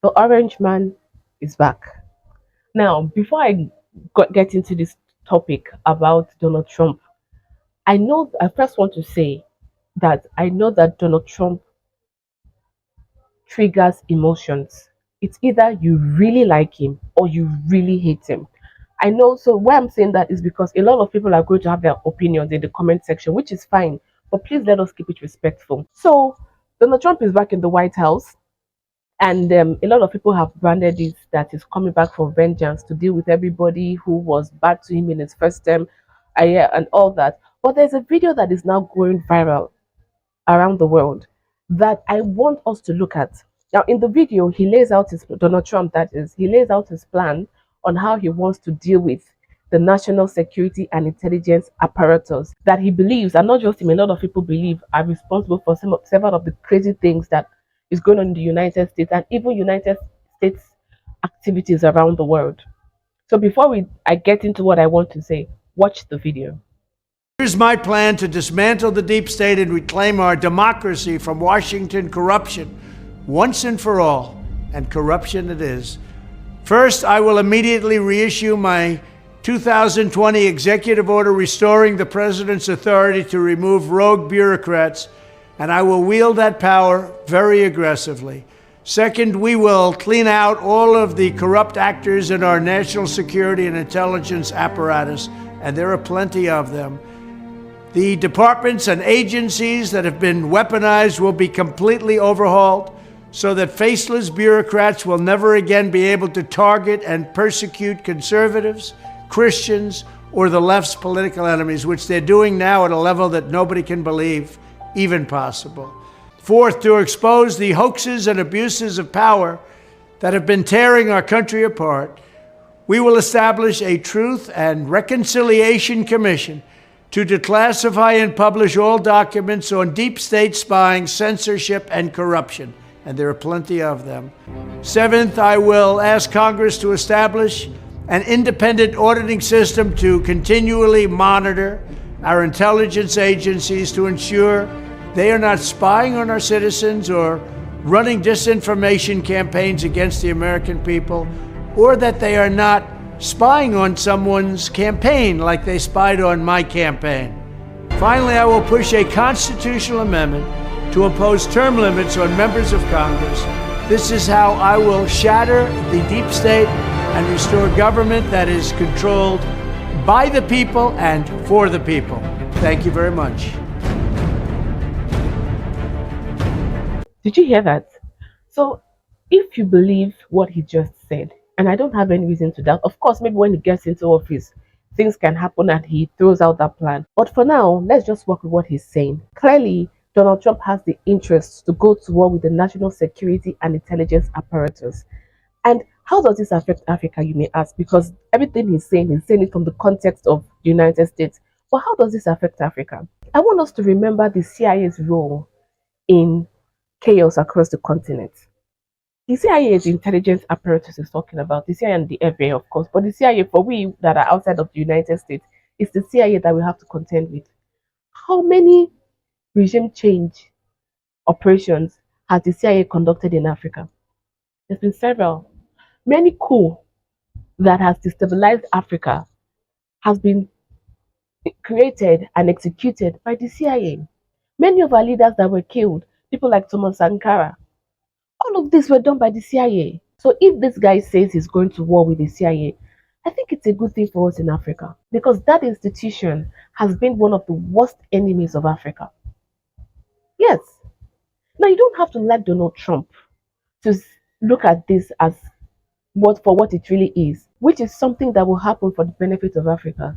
The orange man is back. Now, before I get into this topic about Donald Trump, I first want to say that I know that Donald Trump triggers emotions. It's either you really like him or you really hate him. I know, so why I'm saying that is because a lot of people are going to have their opinions in the comment section, which is fine, but please let us keep it respectful. So, Donald Trump is back in the White House. And a lot of people have branded it that he's coming back for vengeance to deal with everybody who was bad to him in his first term, yeah, and all that. But there's a video that is now going viral around the world that I want us to look at. Now, in the video, he lays out his Donald Trump, that is, he lays out his plan on how he wants to deal with the national security and intelligence apparatus that he believes, and not just him, a lot of people believe are responsible for several of the crazy things that is going on in the United States and even United States activities around the world. So before I get into what I want to say, watch the video. Here's my plan to dismantle the deep state and reclaim our democracy from Washington corruption once and for all, and corruption it is. First, I will immediately reissue my 2020 executive order restoring the president's authority to remove rogue bureaucrats, and I will wield that power very aggressively. Second, we will clean out all of the corrupt actors in our national security and intelligence apparatus, and there are plenty of them. The departments and agencies that have been weaponized will be completely overhauled so that faceless bureaucrats will never again be able to target and persecute conservatives, Christians, or the left's political enemies, which they're doing now at a level that nobody can believe even possible. Fourth, to expose the hoaxes and abuses of power that have been tearing our country apart, we will establish a Truth and Reconciliation Commission to declassify and publish all documents on deep state spying, censorship, and corruption, and there are plenty of them. Seventh, I will ask Congress to establish an independent auditing system to continually monitor our intelligence agencies to ensure they are not spying on our citizens or running disinformation campaigns against the American people, or that they are not spying on someone's campaign like they spied on my campaign. Finally, I will push a constitutional amendment to impose term limits on members of Congress. This is how I will shatter the deep state and restore government that is controlled by the people and for the people. Thank you very much. Did you hear that? So, if you believe what he just said, and I don't have any reason to doubt, of course, maybe when he gets into office, things can happen and he throws out that plan. But for now, let's just work with what he's saying. Clearly, Donald Trump has the interest to go to war with the national security and intelligence apparatus. And how does this affect Africa, you may ask? Because everything he's saying it from the context of the United States. But how does this affect Africa? I want us to remember the CIA's role in chaos across the continent. The CIA is the intelligence apparatus is talking about, the CIA and the FBI, of course, but the CIA, for we that are outside of the United States, is the CIA that we have to contend with. How many regime change operations has the CIA conducted in Africa? There's been several. Many coups that has destabilized Africa has been created and executed by the CIA. Many of our leaders that were killed, people like Thomas Sankara, all of this were done by the CIA. So if this guy says he's going to war with the CIA, I think it's a good thing for us in Africa because that institution has been one of the worst enemies of Africa. Yes. Now you don't have to like Donald Trump to look at this as what it really is, which is something that will happen for the benefit of Africa.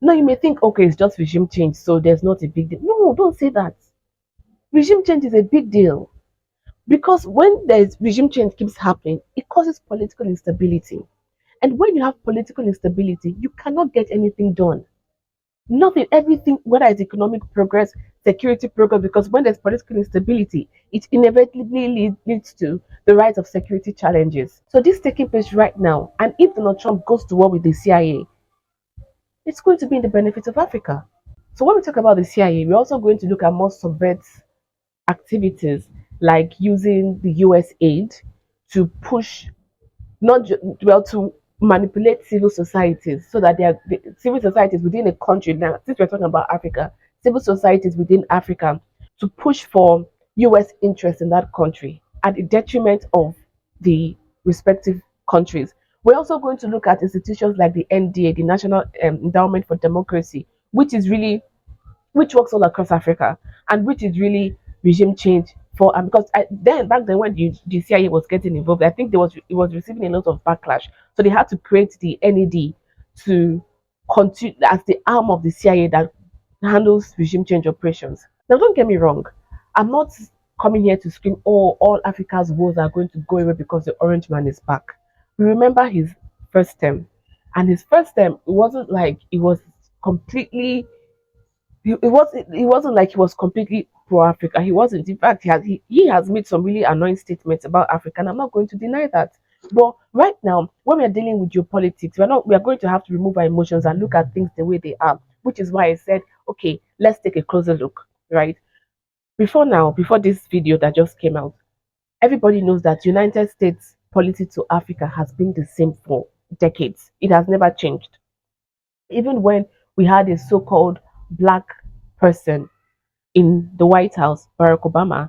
Now you may think, okay, it's just regime change, so there's not a big deal. No, don't say that. Regime change is a big deal. Because when there's regime change keeps happening, it causes political instability. And when you have political instability, you cannot get anything done. Nothing, everything, whether it's economic progress, security progress, because when there's political instability, it inevitably leads to the rise of security challenges. So this is taking place right now. And if Donald Trump goes to war with the CIA, it's going to be in the benefit of Africa. So when we talk about the CIA, we're also going to look at more subvert activities like using the US aid to push, well, to manipulate civil societies so that the civil societies within a country. Now, since we're talking about Africa, civil societies within Africa, to push for US interests in that country at the detriment of the respective countries. We're also going to look at institutions like the NDA, the National Endowment for Democracy, which is really, which works all across Africa, and which is really regime change for, because then back then when the CIA was getting involved, I think there was, it was receiving a lot of backlash, so they had to create the NED to continue as the arm of the CIA that handles regime change operations. Now, don't get me wrong, I'm not coming here to scream, oh, all Africa's wars are going to go away because the Orange Man is back. We remember his first term, and his first term, it wasn't like it was completely, it wasn't like he was completely pro Africa. He wasn't. In fact, he has made some really annoying statements about Africa, and I'm not going to deny that. But right now, when we are dealing with geopolitics, we are going to have to remove our emotions and look at things the way they are. Which is why I said, okay, let's take a closer look. Right before this video that just came out, everybody knows that United States policy to Africa has been the same for decades. It has never changed. Even when we had a so-called black person in the White House, Barack Obama,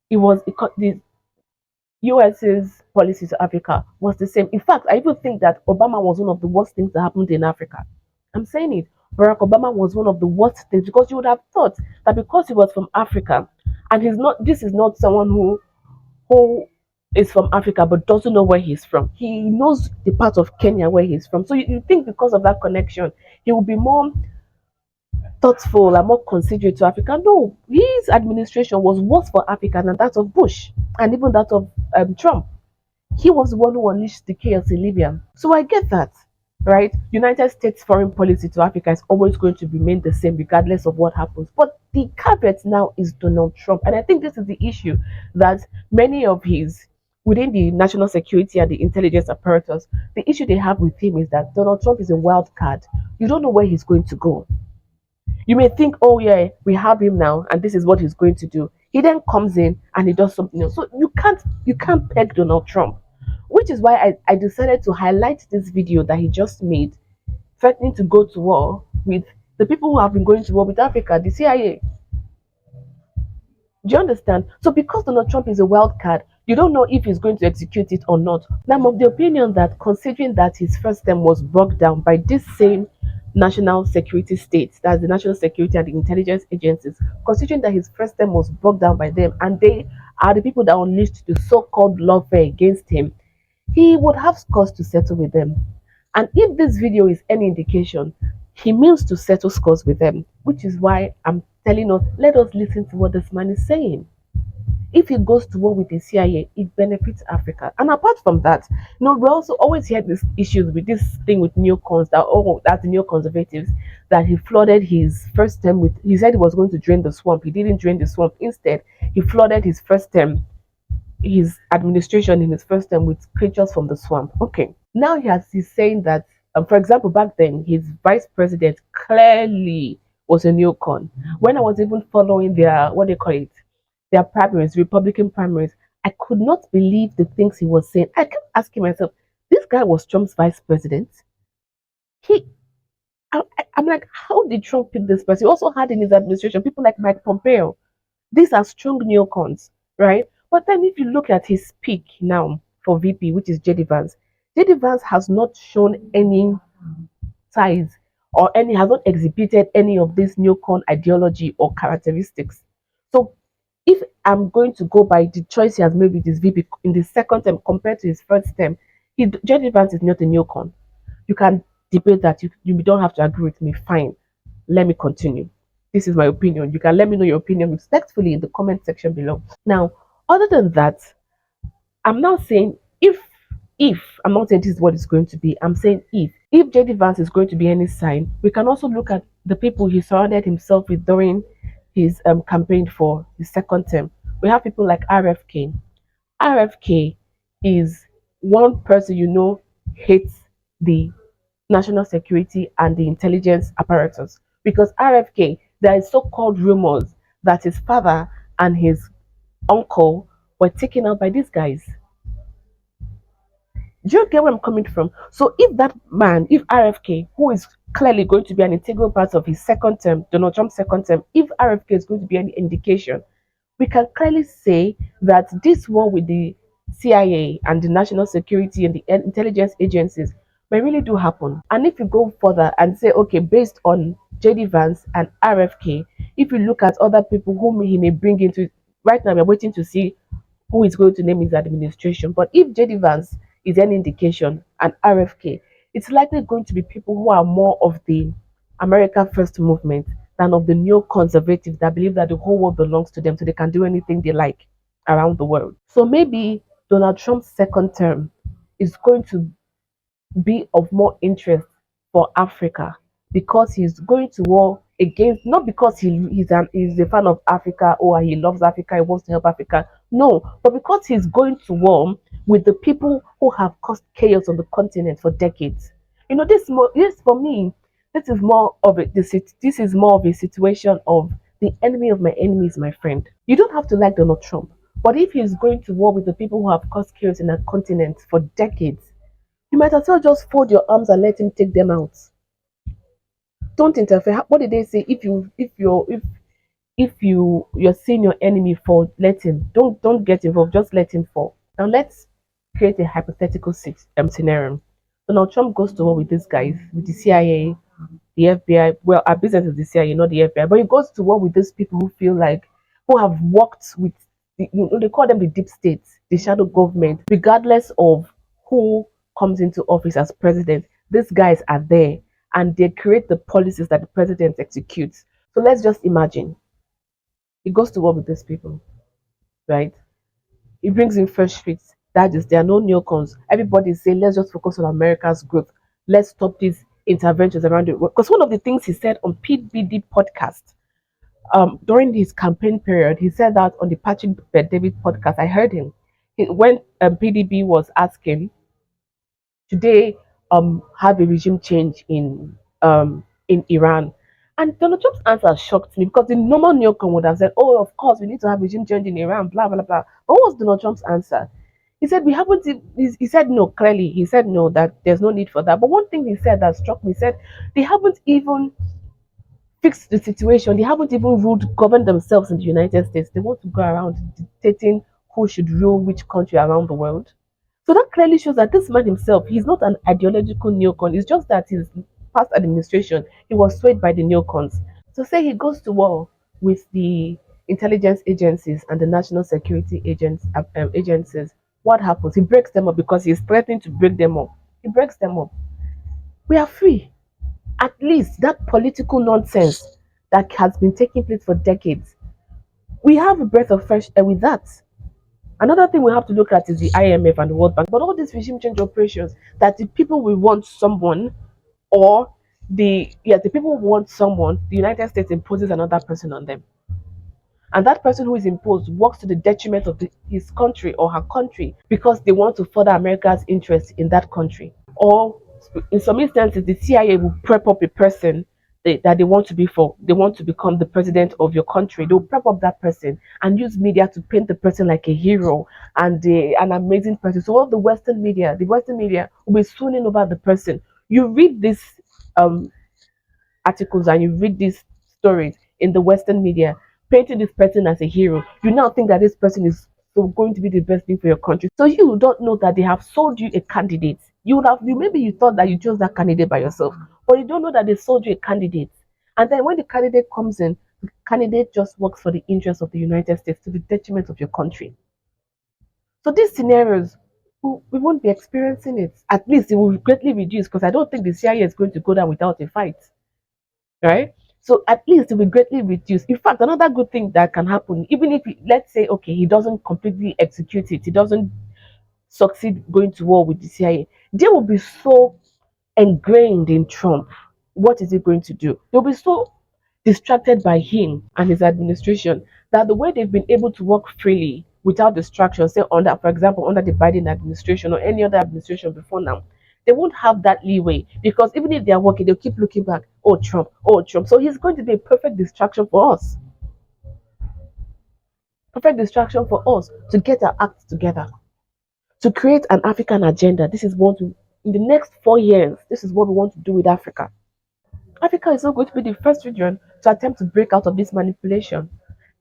the US's policy to Africa was the same. In fact, I even think that Obama was one of the worst things that happened in Africa. I'm saying it. Barack Obama was one of the worst things, because you would have thought that because he was from Africa, and he's not, this is not someone who is from Africa but doesn't know where he's from. He knows the part of Kenya where he's from. So you think because of that connection, he will be more thoughtful and more considerate to Africa. No, his administration was worse for Africa than that of Bush and even that of Trump. He was the one who unleashed the chaos in Libya. So I get that, right? United States foreign policy to Africa is always going to remain the same regardless of what happens. But the caveat now is Donald Trump. And I think this is the issue, that many of his, within the national security and the intelligence apparatus, the issue they have with him is that Donald Trump is a wild card. You don't know where he's going to go. You may think, oh yeah, we have him now, and this is what he's going to do. He then comes in and he does something else. So you can't peg Donald Trump, which is why I decided to highlight this video that he just made, threatening to go to war with the people who have been going to war with Africa, the CIA. Do you understand? So because Donald Trump is a wild card, you don't know if he's going to execute it or not. Now I'm of the opinion that, considering that his first term was bogged down by this same national security states, that's the national security and the intelligence agencies, considering that his first term was bogged down by them, and they are the people that unleashed the so-called lawfare against him, he would have scores to settle with them. And if this video is any indication, he means to settle scores with them, which is why I'm telling us, let us listen to what this man is saying. If he goes to war with the CIA, it benefits Africa. And apart from that, we also always hear these issues with this thing with neocons, that, oh, that's the neoconservatives, that he flooded his first term with, he said he was going to drain the swamp. He didn't drain the swamp. Instead, he flooded his first term, his administration in his first term, with creatures from the swamp. Okay. Now he's saying that, for example, back then, his vice president clearly was a neocon. When I was even following their, what they call it, their primaries, Republican primaries, I could not believe the things he was saying. I kept asking myself, this guy was Trump's vice president. He, I'm like, how did Trump pick this person? He also had in his administration people like Mike Pompeo. These are strong neocons, right? But then if you look at his peak now for VP, which is JD Vance, JD Vance has not shown any ties, or any, has not exhibited any of this neocon ideology or characteristics. So if I'm going to go by the choice he has made with his VP in the second term compared to his first term, JD Vance is not a neocon. You can debate that. You don't have to agree with me. Fine. Let me continue. This is my opinion. You can let me know your opinion respectfully in the comment section below. Now, other than that, I'm not saying if I'm not saying this is what it's going to be. I'm saying if JD Vance is going to be any sign, we can also look at the people he surrounded himself with during his campaign for his second term. We have people like RFK. RFK is one person hates the national security and the intelligence apparatus, because RFK, there is so-called rumors that his father and his uncle were taken out by these guys. Do you get where I'm coming from? So if that man, if RFK, who is clearly going to be an integral part of his second term, Donald Trump's second term, if RFK is going to be any indication, we can clearly say that this war with the CIA and the national security and the intelligence agencies may really do happen. And if you go further and say, okay, based on JD Vance and RFK, if you look at other people whom he may bring into, right now we're waiting to see who is going to name his administration. But if JD Vance is any indication and RFK, it's likely going to be people who are more of the America First movement than of the neo-conservatives that believe that the whole world belongs to them so they can do anything they like around the world. So maybe Donald Trump's second term is going to be of more interest for Africa because he's going to war against, not because he's a fan of Africa or he loves Africa, he wants to help Africa. No, but because he's going to war with the people who have caused chaos on the continent for decades. You know, this for me, this is more of a this is more of a situation of the enemy of my enemy is my friend. You don't have to like Donald Trump, but if he's going to war with the people who have caused chaos in a continent for decades, you might as well just fold your arms and let him take them out. Don't interfere. What did they say? If you're seeing your enemy fall, let him. Don't get involved. Just let him fall. Now let's create a hypothetical scenario. Donald Trump goes to war with these guys, with the CIA, the FBI. Well, our business is the CIA, not the FBI. But he goes to war with those people who feel like who have worked with they call them the deep states, the shadow government, regardless of who comes into office as president. These guys are there and they create the policies that the president executes. So let's just imagine he goes to war with these people, right? He brings in fresh feet. That is, there are no neocons. Everybody is saying, let's just focus on America's growth. Let's stop these interventions around the world. Because one of the things he said on PBD podcast during his campaign period, he said that on the Patrick David podcast. I heard him. When PDB was asking, today have a regime change in Iran. And Donald Trump's answer shocked me because the normal neocon would have said, "Oh, of course, we need to have regime change in Iran." Blah blah blah. But what was Donald Trump's answer? He said we haven't. He said no clearly. He said no that there's no need for that. But one thing he said that struck me, he said they haven't even fixed the situation. They haven't even ruled govern themselves in the United States. They want to go around dictating who should rule which country around the world. So that clearly shows that this man himself, he's not an ideological neocon. It's just that his past administration, he was swayed by the neocons. So say he goes to war with the intelligence agencies and the national security agencies. What happens? He breaks them up because he's threatening to break them up. He breaks them up. We are free. At least that political nonsense that has been taking place for decades. We have a breath of fresh air with that. Another thing we have to look at is the IMF and the World Bank. But all these regime change operations, that the people will want someone, or the people want someone, the United States imposes another person on them, and that person who is imposed works to the detriment of his country or her country because they want to further America's interest in that country. Or in some instances, the CIA will prep up a person that they want to be for. They want to become the president of your country. They'll prep up that person and use media to paint the person like a hero and an amazing person. So all the Western media will be swooning over the person. You read these um, articles and you read these stories in the Western media, painting this person as a hero. You now think that this person is so going to be the best thing for your country. So you don't know that they have sold you a candidate. Maybe you thought that you chose that candidate by yourself, but you don't know that they sold you a candidate. And then when the candidate comes in, the candidate just works for the interests of the United States to the detriment of your country. So these scenarios, we won't be experiencing it. At least it will greatly reduce because I don't think the CIA is going to go down without a fight, right? So at least it will greatly reduce. In fact, another good thing that can happen, even if let's say, okay, he doesn't completely execute it, he doesn't succeed going to war with the CIA, they will be so ingrained in Trump. What is he going to do? They'll be so distracted by him and his administration that the way they've been able to work freely without distraction, say under, for example, under the Biden administration or any other administration before now, they won't have that leeway because even if they are working, they'll keep looking back. Oh, Trump, oh, Trump. So he's going to be a perfect distraction for us. Perfect distraction for us to get our act together. to create an African agenda. This is what we, in the next 4 years, this is what we want to do with Africa. Africa is not going to be the first region to attempt to break out of this manipulation.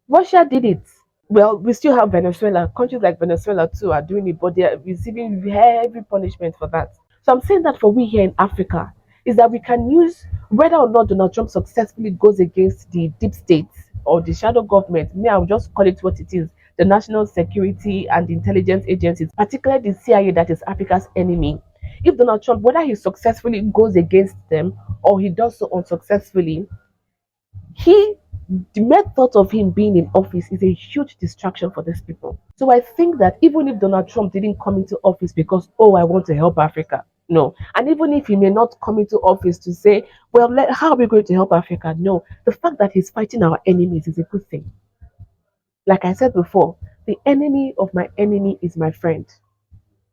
Russia did it. Well, we still have Venezuela. Countries like Venezuela too are doing it, but they are receiving heavy punishment for that. So I'm saying that for we here in Africa is that we can use whether or not Donald Trump successfully goes against the deep state or the shadow government. Me, I'll just call it what it is: the national security and intelligence agencies, particularly the CIA, that is Africa's enemy. If Donald Trump, whether he successfully goes against them or he does so unsuccessfully, he the mere thought of him being in office is a huge distraction for these people. So I think that even if Donald Trump didn't come into office because, oh, I want to help Africa, no. And even if he may not come into office to say, well, how are we going to help Africa? No. The fact that he's fighting our enemies is a good thing. Like I said before, the enemy of my enemy is my friend.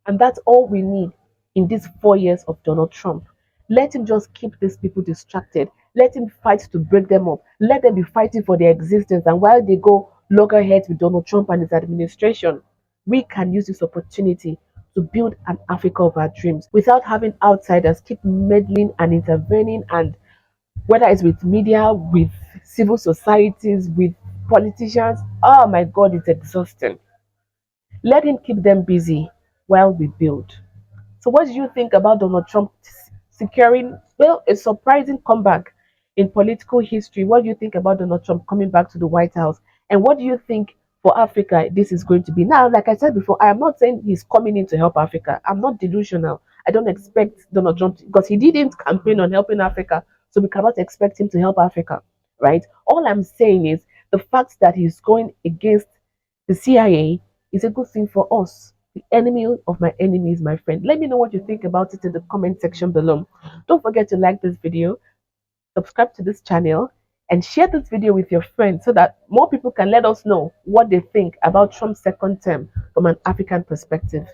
And that's all we need in these 4 years of Donald Trump. Let him just keep these people distracted. Let him fight to break them up. Let them be fighting for their existence. And while they go loggerheads with Donald Trump and his administration, we can use this opportunity to build an Africa of our dreams without having outsiders keep meddling and intervening, and whether it's with media, with civil societies, with politicians. Oh my God, it's exhausting. Let him keep them busy while we build. So, what do you think about Donald Trump securing, well, a surprising comeback in political history? What do you think about Donald Trump coming back to the White House? And what do you think for Africa this is going to be? Now, like I said before, I am not saying he's coming in to help Africa. I'm not delusional. I don't expect Donald Trump because he didn't campaign on helping Africa. So, we cannot expect him to help Africa, right? All I'm saying is the fact that he's going against the CIA is a good thing for us. The enemy of my enemy is my friend. Let me know what you think about it in the comment section below. Don't forget to like this video, subscribe to this channel, and share this video with your friends so that more people can let us know what they think about Trump's second term from an African perspective.